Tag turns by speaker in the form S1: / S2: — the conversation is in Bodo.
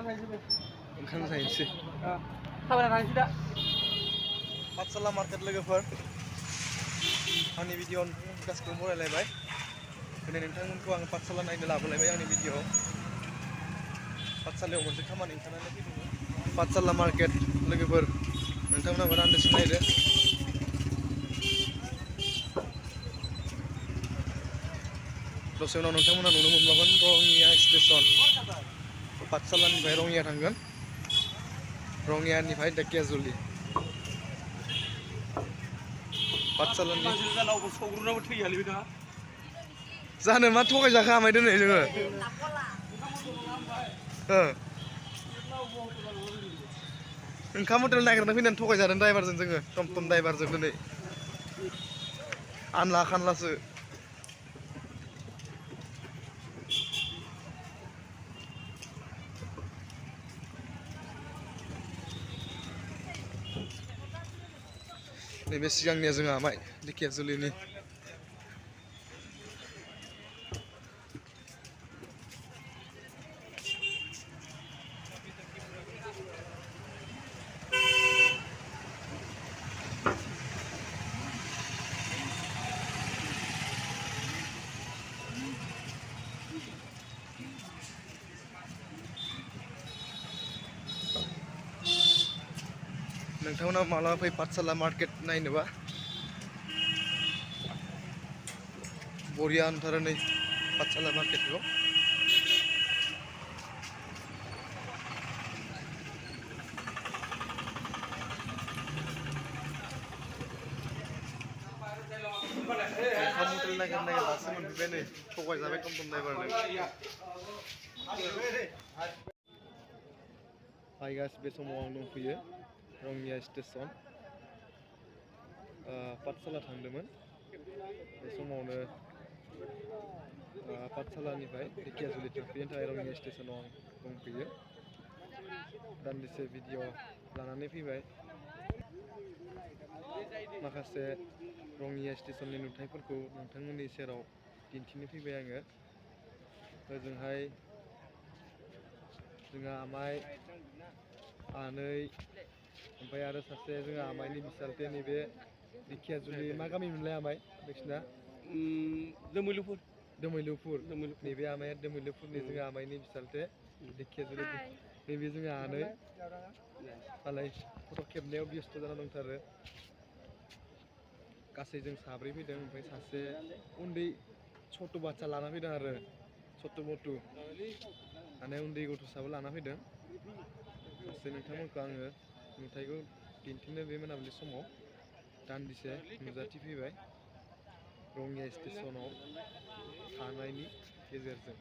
S1: ओंखाम जाहैनोसै
S2: थाबायना थांसै दा
S1: पाठशाला मार्केट लोगोफोर आंनि भिडिअ गासिखौबो बरायलायबाय दिनै नोंथांमोनखौ आं पाठशाला नायनो लाबोलायबाय आंनि भिडिअ पाठशालायाव मोनसे खामानि ओंखारनानै फैदोंमोन पाठशाला मार्केट लोगोफोर नोंथांमोनाबो रानदोसो नायदो दसे उनाव नोंथांमोना नुनो मोनबावगोन रङिया स्टेशन पाठशालानिफ्राय रङिया थांगोन रङियानिफ्राय धेकियाजुलि पाठशालानि जानो मा थगायजाखो आमाय दिनै जोङो ओंखाम हटेल नागिरना फैनानै थगायजादों ड्राइभारजों जोङो टमटम ड्राइभारजों दिनै आनला खानलासो नैबे सिगांनिया जोंहा आमाय धेकियाजुलिनि नोंथांमोना मालाबा फै पाठशाला मार्केट नायनोबा बरिया नुथारो नै पाठशाला मार्केटखौ ओंखाम हटेल नागिर दासो मोनफैबाय नै थगायजाबाय टमटम ड्राइभारनो हाय गाइस बे समाव आं दंफैयो रङिया स्टेशन पाठशाला थांदोंमोन बे समावनो पाठशालानिफ्राय धेकियाजुलि थांफिननो थाखाय रङिया स्टेशनाव आं दंफैयो दान्दिसे भिडिअ लानानै फैबाय माखासे रङिया स्टेशननि नुथायफोरखौ नोंथांमोननि सेराव दिन्थिनो फैबाय आङो ओजोंहाय जोंहा आमाय आनै ओमफ्राय आरो सासे जोंहा आमायनि बिसालथे नैबे धेकियाजुलि मा गामि मोनलाय आमाय नोंसिना दोमैलुफुर नैबे आमाया दोमैलुफुरनि जोंहा आमायनि बिसालथे धेकियाजुलि नैबे जोंहा आनै मालाय फट' खेबनायाव बेस्थ' जाना दंथारो गासै जों साब्रै फैदों ओमफ्राय सासे उन्दै सथ' बाच्चा लाना फैदों आरो सथ' मथु माने उन्दै गथ'साबो लाना फैदों गासै नोंथांमोनखौ आङो नुथायखौ दिन्थिनो बे मोनाबिलि समाव दान्दिसे नुजाथिफैबाय रङिया स्टेशनाव थानायनि गेजेरजों